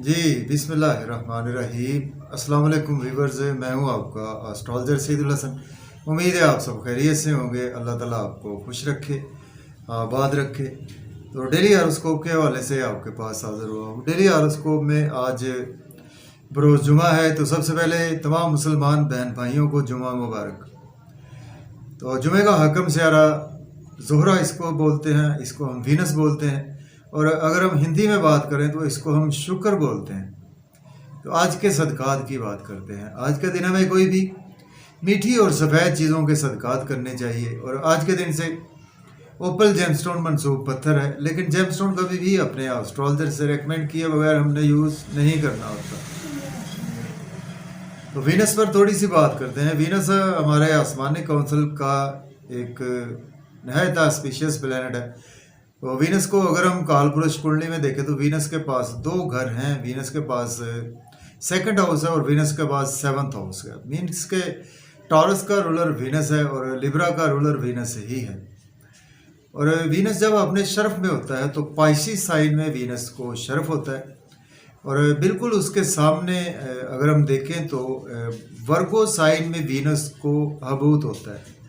जी, बिस्मिल्लाहिर्रहमानिर्रहीम। अस्सलाम वालेकुम व्यूअर्स, मैं हूं आपका एस्ट्रोलॉजर सईदुल हसन। उम्मीद है आप सब खैरियत से होंगे। अल्लाह ताला आपको खुश रखे, आबाद रखे। तो डेली हॉरोस्कोप के हवाले से आपके पास हाज़िर हुआ हूँ। डेली हॉरोस्कोप में आज बरोज़ जुमा है, तो सबसे पहले तमाम मुसलमान बहन भाइयों को जुमा मुबारक। तो जुमे का हकम स्यारा ज़ोहरा इसको बोलते हैं, इसको हम वीनस बोलते हैं, और अगर हम हिंदी में बात करें तो इसको हम शुक्र बोलते हैं। तो आज के सदक़ात की बात करते हैं। आज के दिन हमें कोई भी मीठी और सफ़ेद चीज़ों के सदक़ात करने चाहिए। और आज के दिन से ओपल जेमस्टोन मंसूब पत्थर है, लेकिन जेमस्टोन कभी भी अपने एस्ट्रोलॉजर से रेकमेंड किए बगैर हमने यूज़ नहीं करना होता। तो वीनस पर थोड़ी सी बात करते हैं। वीनस हमारे आसमानी काउंसिल का एक नहायत ऑस्पिशियस प्लैनेट है। तो वीनस को अगर हम कालपुरुष कुंडली में देखें तो वीनस के पास दो घर हैं। वीनस के पास सेकंड हाउस है और वीनस के पास सेवंथ हाउस है। मीन्स के टॉरस का रूलर वीनस है और लिब्रा का रूलर वीनस ही है। और वीनस जब अपने शर्फ में होता है तो पाइसिस साइन में वीनस को शर्फ होता है, और बिल्कुल उसके सामने अगर हम देखें तो वर्गो साइन में वीनस को हबूत होता है।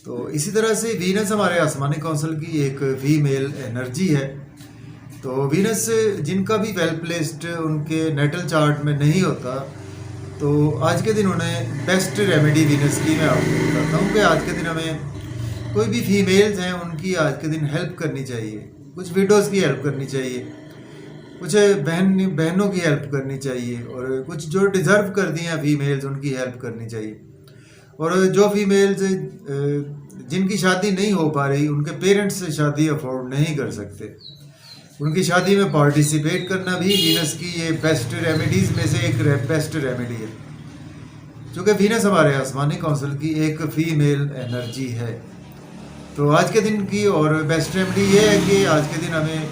तो इसी तरह से वीनस हमारे आसमानी काउंसिल की एक फीमेल एनर्जी है। तो वीनस जिनका भी वेल प्लेस्ड उनके नेटल चार्ट में नहीं होता, तो आज के दिन उन्हें बेस्ट रेमेडी वीनस की मैं आपको बताता हूँ कि आज के दिन हमें कोई भी फीमेल्स हैं उनकी आज के दिन हेल्प करनी चाहिए। कुछ विडोज़ की हेल्प करनी चाहिए, कुछ बहनों की हेल्प करनी चाहिए, और कुछ जो डिज़र्व कर दी हैं फीमेल्स उनकी हेल्प करनी चाहिए। और जो फीमेल्स जिनकी शादी नहीं हो पा रही, उनके पेरेंट्स शादी अफोर्ड नहीं कर सकते, उनकी शादी में पार्टिसिपेट करना भी वीनस की ये बेस्ट रेमेडीज़ में से एक बेस्ट रेमेडी है। क्योंकि वीनस हमारे आसमानी काउंसिल की एक फीमेल एनर्जी है। तो आज के दिन की और बेस्ट रेमेडी ये है कि आज के दिन हमें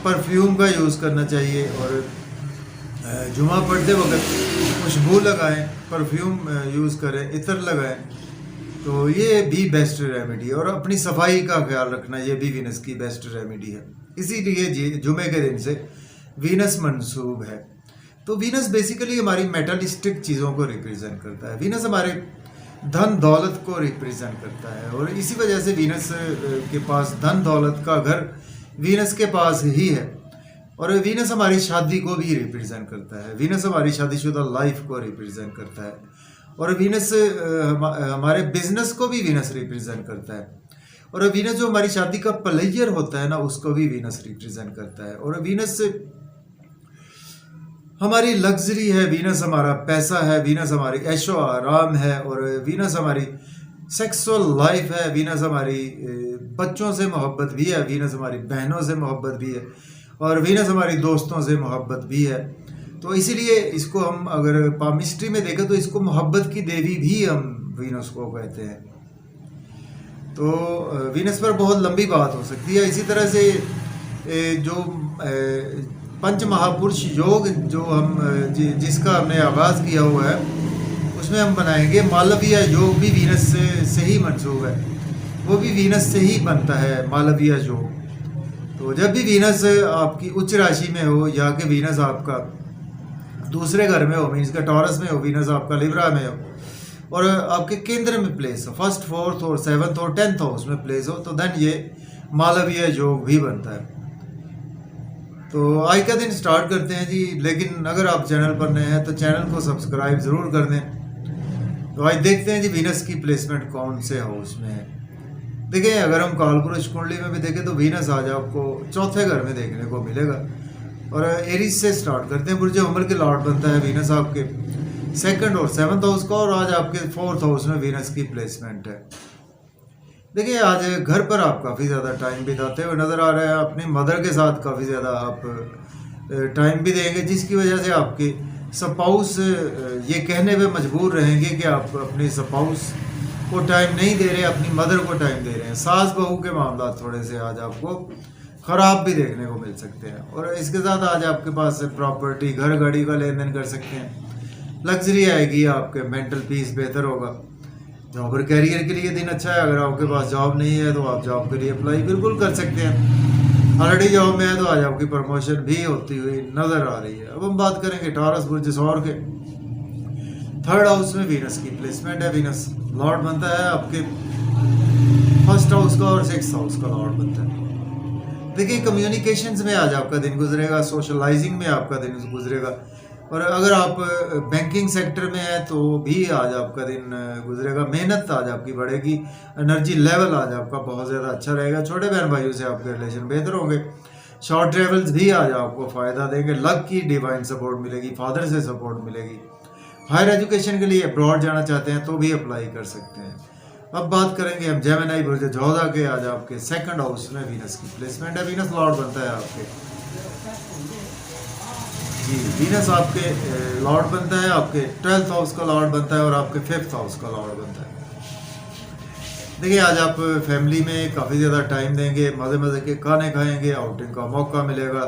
परफ्यूम का यूज़ करना चाहिए, और जुमा पढ़ते वक्त खुशबू लगाएं, परफ्यूम यूज़ करें, इत्र लगाएं। तो ये भी बेस्ट रेमेडी है। और अपनी सफाई का ख्याल रखना, ये भी वीनस की बेस्ट रेमेडी है। इसीलिए जुमे के दिन से वीनस मंसूब है। तो वीनस बेसिकली हमारी मेटलिस्टिक चीज़ों को रिप्रेजेंट करता है। वीनस हमारे धन दौलत को रिप्रेजेंट करता है, और इसी वजह से वीनस के पास धन दौलत का घर वीनस के पास ही है। और वीनस हमारी शादी को भी रिप्रेजेंट करता है। वीनस हमारी शादीशुदा लाइफ को रिप्रेजेंट करता है, और वीनस हमारे बिजनेस को भी वीनस रिप्रेजेंट करता है। और वीनस जो हमारी शादी का प्लेयर होता है ना, उसको भी वीनस रिप्रेजेंट करता है। और वीनस हमारी लग्जरी है, वीनस हमारा पैसा है, वीनस हमारी ऐशो आराम है, और वीनस हमारी सेक्सुअल लाइफ है, वीनस हमारी बच्चों से मोहब्बत भी है, वीनस हमारी बहनों से मोहब्बत भी है, और वीनस हमारी दोस्तों से मोहब्बत भी है। तो इसीलिए इसको हम अगर पामिस्ट्री में देखें तो इसको मोहब्बत की देवी भी हम वीनस को कहते हैं। तो वीनस पर बहुत लंबी बात हो सकती है। इसी तरह से जो पंच महापुरुष योग जो हम जिसका हमने आगाज़ किया हुआ है, उसमें हम बनाएंगे मालवीय योग भी वीनस से ही मंसूब है। वो भी वीनस से ही बनता है मालवीय योग। तो जब भी वीनस आपकी उच्च राशि में हो, या कि वीनस आपका दूसरे घर में हो, मीन्स का टॉरस में हो, वीनस आपका लिब्रा में हो, और आपके केंद्र में प्लेस हो, फर्स्ट, फोर्थ और सेवन्थ और 10th हाउस में प्लेस हो, तो देन ये मालवीय योग भी बनता है। तो आज का दिन स्टार्ट करते हैं जी। लेकिन अगर आप चैनल पर नए हैं तो चैनल को सब्सक्राइब ज़रूर कर दें। तो आज देखते हैं जी वीनस की प्लेसमेंट कौन से हाउस में है। देखिए, अगर हम कालपुरुष कुंडली में भी देखें तो वीनस आज आपको चौथे घर में देखने को मिलेगा। और एरीज से स्टार्ट करते हैं। बुर्ज उमर के लॉर्ड बनता है वीनस आपके सेकंड और सेवन्थ हाउस का, और आज आपके फोर्थ हाउस में वीनस की प्लेसमेंट है। देखिए, आज घर पर आप काफ़ी ज़्यादा टाइम बिताते हुए नज़र आ रहे हैं। अपनी मदर के साथ काफ़ी ज़्यादा आप टाइम भी देंगे, जिसकी वजह से आपके स्पाउस ये कहने पे मजबूर रहेंगे कि आप अपने स्पाउस को टाइम नहीं दे रहे, अपनी मदर को टाइम दे रहे हैं। सास बहू के मामला थोड़े से आज आपको ख़राब भी देखने को मिल सकते हैं। और इसके साथ आज आपके पास प्रॉपर्टी, घर गाड़ी का लेन देन कर सकते हैं। लग्जरी आएगी, आपके मेंटल पीस बेहतर होगा। जॉब और कैरियर के लिए दिन अच्छा है। अगर आपके पास जॉब नहीं है तो आप जॉब के लिए अप्लाई बिल्कुल कर सकते हैं। ऑलरेडी जॉब में है तो आज आपकी प्रमोशन भी होती हुई नजर आ रही है। अब हम बात करेंगे टॉरस बुर्ज सौर के। थर्ड हाउस में वीनस की प्लेसमेंट है। वीनस लॉर्ड बनता है आपके फर्स्ट हाउस का और सिक्स्थ हाउस का लॉर्ड बनता है। देखिए कम्युनिकेशंस में आज आपका दिन गुजरेगा, सोशलाइजिंग में आपका दिन गुजरेगा, और अगर आप बैंकिंग सेक्टर में है तो भी आज आपका दिन गुजरेगा। मेहनत आज आपकी बढ़ेगी, एनर्जी लेवल आज आपका बहुत ज़्यादा अच्छा रहेगा। छोटे बहन भाइयों से आपके रिलेशन बेहतर होंगे। शॉर्ट ट्रेवल्स भी आज आपको फ़ायदा देंगे। लक की डिवाइन सपोर्ट मिलेगी, फादर से सपोर्ट मिलेगी। हायर एजुकेशन के लिए अब्रॉड जाना चाहते हैं तो भी अप्लाई कर सकते हैं। अब बात करेंगे हम जेमिनी बुर्ज जोधा के। आज आपके सेकंड हाउस में वीनस की प्लेसमेंट है। वीनस लॉर्ड बनता है आपके, जी वीनस आपके लॉर्ड बनता है, आपके 12th हाउस का लॉर्ड बनता है और आपके 5th हाउस का लॉर्ड बनता है। देखिए आज आप फैमिली में काफ़ी ज़्यादा टाइम देंगे, मज़े मज़े के खाने खाएंगे, आउटिंग का मौका मिलेगा,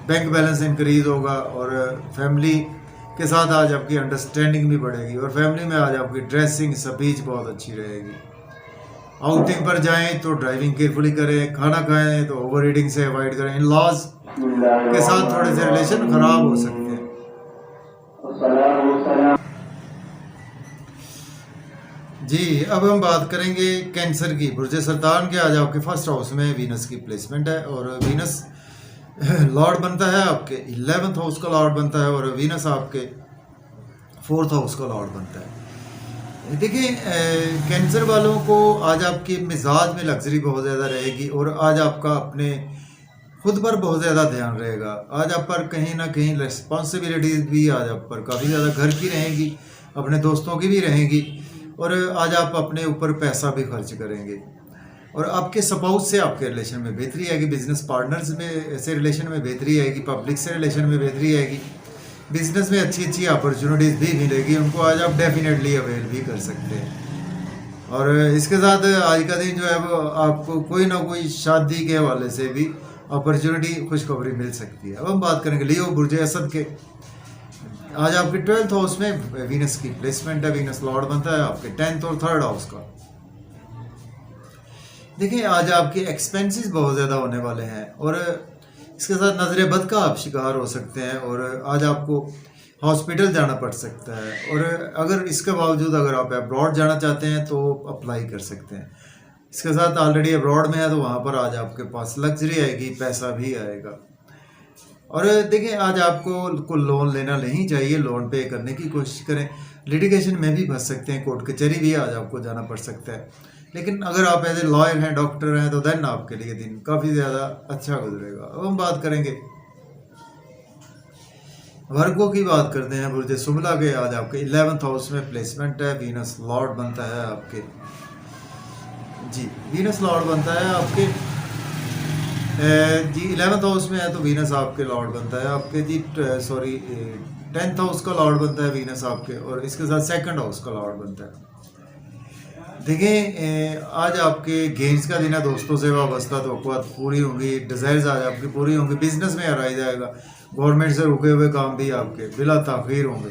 बैंक बैलेंस इंक्रीज होगा और फैमिली के साथ आज आपकी अंडरस्टैंडिंग भी बढ़ेगी और फैमिली में आज आपकी ड्रेसिंग स्पीच बहुत अच्छी रहेगी। आउटिंग पर जाएं तो ड्राइविंग केयरफुली करें, खाना खाएं तो ओवर ईटिंग से अवॉइड करें। इन लॉज के साथ थोड़े से रिलेशन खराब हो सकते हैं। जी अब हम बात करेंगे कैंसर की। बुर्ज सरतान के आज आपके फर्स्ट हाउस में वीनस की प्लेसमेंट है और वीनस लॉर्ड बनता है आपके 11th हाउस का लॉर्ड बनता है और वीनस आपके 4th हाउस का लॉर्ड बनता है। देखिए कैंसर वालों को आज आपके मिजाज में लग्जरी बहुत ज़्यादा रहेगी और आज आपका अपने खुद पर बहुत ज़्यादा ध्यान रहेगा। आज आप पर कहीं ना कहीं रिस्पॉन्सिबिलिटीज़ भी आज आप पर काफ़ी ज़्यादा घर की रहेंगी, अपने दोस्तों की भी रहेंगी और आज आप अपने ऊपर पैसा भी खर्च करेंगे और आपके स्पाउस से आपके रिलेशन में बेहतरी आएगी। बिजनेस पार्टनर्स में से रिलेशन में बेहतरी आएगी, पब्लिक से रिलेशन में बेहतरी आएगी। बिजनेस में अच्छी अच्छी अपॉर्चुनिटीज़ भी मिलेगी, उनको आज आप डेफिनेटली अवेल भी कर सकते हैं। और इसके साथ आज का दिन जो है वो आपको कोई ना कोई शादी के हवाले से भी अपॉर्चुनिटी खुशखबरी मिल सकती है। अब हम बात करेंगे लियो बुर्ज असद के। आज आपके 12th हाउस में वीनस की प्लेसमेंट है। वीनस लॉर्ड बनता है आपके 10th और 3rd हाउस का। देखिए आज आपके एक्सपेंसेस बहुत ज़्यादा होने वाले हैं और इसके साथ नज़र बद का आप शिकार हो सकते हैं और आज आपको हॉस्पिटल जाना पड़ सकता है। और अगर इसके बावजूद अगर आप अब्रॉड जाना चाहते हैं तो अप्लाई कर सकते हैं। इसके साथ ऑलरेडी अब्रॉड में है तो वहाँ पर आज आपके पास लग्जरी आएगी, पैसा भी आएगा। और देखिए आज आपको लोन लेना नहीं चाहिए, लोन पे करने की कोशिश करें। लिटिगेशन में भी फंस सकते हैं, कोर्ट कचहरी भी आज आपको जाना पड़ सकता है। लेकिन अगर आप एज ए लॉयर हैं, डॉक्टर हैं तो देन आपके लिए दिन काफ़ी ज़्यादा अच्छा गुजरेगा। अब हम बात करेंगे वर्गों की बात करते हैं। बुर्ज सुमला के आज आपके 11th हाउस में प्लेसमेंट है। वीनस लॉर्ड बनता है आपके, जी वीनस लॉर्ड बनता है आपके जी 11th हाउस में है तो वीनस आपके लॉर्ड बनता है आपके जी 10th हाउस का लॉर्ड बनता है वीनस आपके और इसके साथ 2nd हाउस का लॉर्ड बनता है। देखिए आज आपके गेम्स का दिन है, दोस्तों से वाबस्ता तवक्कुआत पूरी होंगी, डिज़ायर्स आज आपकी पूरी होंगी, बिजनेस में आ जाएगा, गवर्नमेंट से रुके हुए काम भी आपके बिला ताख़ीर होंगे,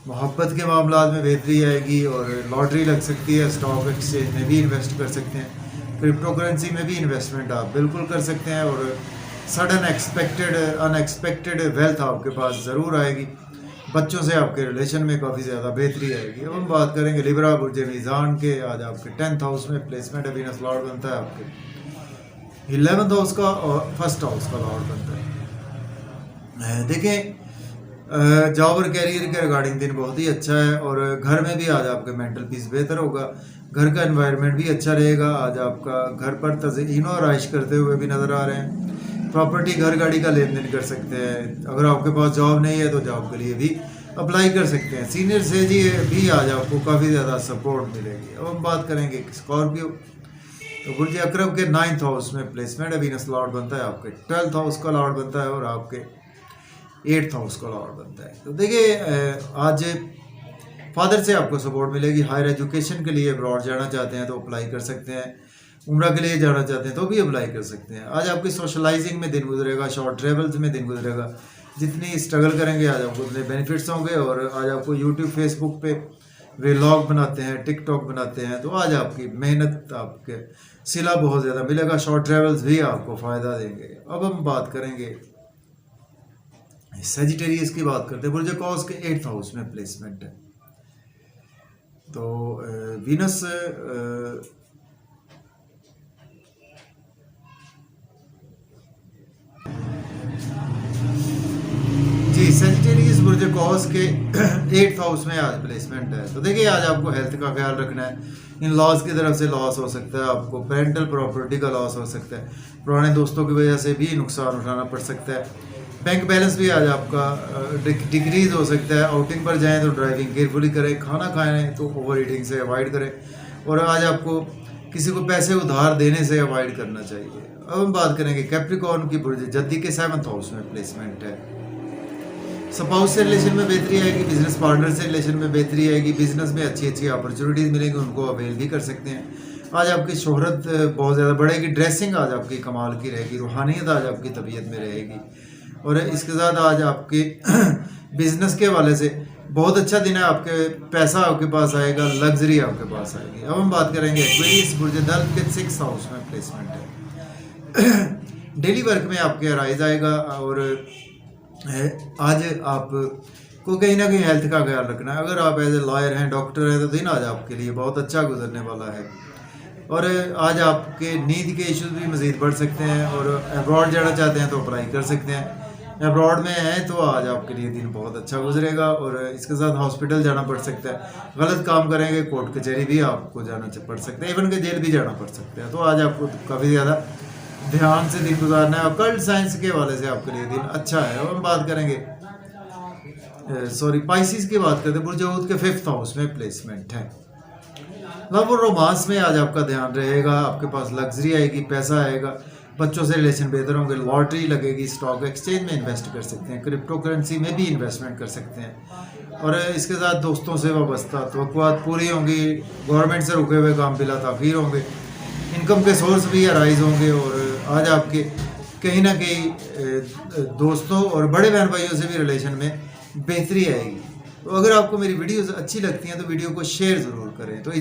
मोहब्बत के मामला में बेहतरी आएगी और लॉटरी लग सकती है। स्टॉक एक्सचेंज में भी इन्वेस्ट कर सकते हैं, क्रिप्टो करेंसी में भी इन्वेस्टमेंट आप बिल्कुल कर सकते हैं और सडन अनएक्सपेक्टेड वेल्थ आपके पास ज़रूर आएगी। बच्चों से आपके रिलेशन में काफ़ी ज़्यादा बेहतरी आएगी। अब हम बात करेंगे लिब्रा बुर्ज मीज़ान के। आज आपके 10th हाउस में प्लेसमेंट है। वीनस लॉर्ड बनता है आपके 11th हाउस का और 1st हाउस का लॉर्ड बनता है। देखिए जॉब और कैरियर के रिगार्डिंग दिन बहुत ही अच्छा है और घर में भी आज आपका मेंटल पीस बेहतर होगा, घर का एनवायरनमेंट भी अच्छा रहेगा। आज आपका घर पर तज़ीन और आइश करते हुए भी नज़र आ रहे हैं। प्रॉपर्टी घर गाड़ी का लेन देन कर सकते हैं। अगर आपके पास जॉब नहीं है तो जॉब के लिए भी अप्लाई कर सकते हैं। सीनियर से जी भी आज आपको काफ़ी ज़्यादा सपोर्ट मिलेगी। अब हम बात करेंगे स्कॉर्पियो। तो बुर्ज अकरम के 9th हाउस में प्लेसमेंट है। वीनस लॉर्ड बनता है आपके 12th हाउस का लॉर्ड बनता है और आपके 8th हाउस का लॉर्ड बनता है। तो देखिए आज फादर से आपको सपोर्ट मिलेगी। हायर एजुकेशन के लिए अब्रॉड जाना चाहते हैं तो अप्लाई कर सकते हैं, उम्रा के लिए जाना चाहते हैं तो भी अप्लाई कर सकते हैं। आज आपकी सोशलाइजिंग में दिन गुजरेगा, शॉर्ट ट्रेवल्स में दिन गुजरेगा। जितनी स्ट्रगल करेंगे आज आपको उतने बेनिफिट्स होंगे और आज आपको यूट्यूब फेसबुक पे व्लॉग बनाते हैं, टिकटॉक बनाते हैं, तो आज आपकी मेहनत आपके सिला बहुत ज़्यादा मिलेगा। शॉर्ट ट्रेवल्स भी आपको फ़ायदा देंगे। अब हम बात करेंगे सेजिटेरियस की, बात करते हैं। बुर्ज कौस के 8th हाउस में प्लेसमेंट है। तो वीनस जी सेजिटेरियस बुर्ज कौस के 8th हाउस में आज प्लेसमेंट है। तो देखिए आज आपको हेल्थ का ख्याल रखना है। इन लॉस की तरफ से लॉस हो सकता है, आपको पेरेंटल प्रॉपर्टी का लॉस हो सकता है, पुराने दोस्तों की वजह से भी नुकसान उठाना पड़ सकता है। बैंक बैलेंस भी आज आपका डिक्रीज हो सकता है। आउटिंग पर जाएं तो ड्राइविंग केयरफुली करें, खाना खाएं तो ओवर ईटिंग से अवॉइड करें, और आज आपको किसी को पैसे उधार देने से अवॉइड करना चाहिए। अब हम बात करेंगे कैप्रिकॉर्न की बुर्ज जद्दी के 7th हाउस में प्लेसमेंट है। स्पाउस से रिलेशन में बेहतरी आएगी, बिजनेस पार्टनर से रिलेशन में बेहतरी आएगी, बिजनेस में अच्छी अच्छी अपॉर्चुनिटीज़ मिलेंगी, उनको अवेल भी कर सकते हैं। आज आपकी शोहरत बहुत ज़्यादा बढ़ेगी, ड्रेसिंग आज आपकी कमाल की रहेगी, रूहानियत आज आपकी तबीयत में रहेगी, और इसके साथ आज आपके बिजनेस के हवाले से बहुत अच्छा दिन है। आपके पैसा आपके पास आएगा, लग्जरी आपके पास आएगी। अब हम बात करेंगे एक्वेरियस बुर्ज दल के 6th हाउस में प्लेसमेंट है। डेली वर्क में आपके अराइज आएगा, और आज आपको कहीं ना कहीं हेल्थ का ख्याल रखना है। अगर आप एज ए लॉयर हैं, डॉक्टर हैं, तो दिन आज आपके लिए बहुत अच्छा गुजरने वाला है, और आज आपके नींद के इश्यूज भी मज़ीद बढ़ सकते हैं, और अब्रॉड जाना चाहते हैं तो अप्लाई कर सकते हैं। अब्रॉड में हैं तो आज आपके लिए दिन बहुत अच्छा गुजरेगा, और इसके साथ हॉस्पिटल जाना पड़ सकता है। गलत काम करेंगे कोर्ट कचहरी भी आपको जाना पड़ सकता है, इवन के जेल भी जाना पड़ सकता है। तो आज आपको काफ़ी ज़्यादा ध्यान से दिन गुजारना है। अकल्ट साइंस के हवाले से आपके लिए दिन अच्छा है। अब हम बात करेंगे पाइसिस की बात करते हैं। बुर्ज हूत के 5th हाउस में प्लेसमेंट है। लव और रोमांस में आज आपका ध्यान रहेगा, आपके पास लग्जरी आएगी, पैसा आएगा, बच्चों से रिलेशन बेहतर होंगे, लॉटरी लगेगी, स्टॉक एक्सचेंज में इन्वेस्ट कर सकते हैं, क्रिप्टो करेंसी में भी इन्वेस्टमेंट कर सकते हैं, और इसके साथ दोस्तों से वाबस्ता तवक्कुआत पूरी होंगी, गवर्नमेंट से रुके हुए काम बिला ताख़ीर होंगे, इनकम के सोर्स भी अराइज होंगे, और आज आपके कहीं ना कहीं दोस्तों और बड़े बहन भाइयों से भी रिलेशन में बेहतरी आएगी। तो अगर आपको मेरी वीडियोस अच्छी लगती हैं तो वीडियो को शेयर ज़रूर करें। तो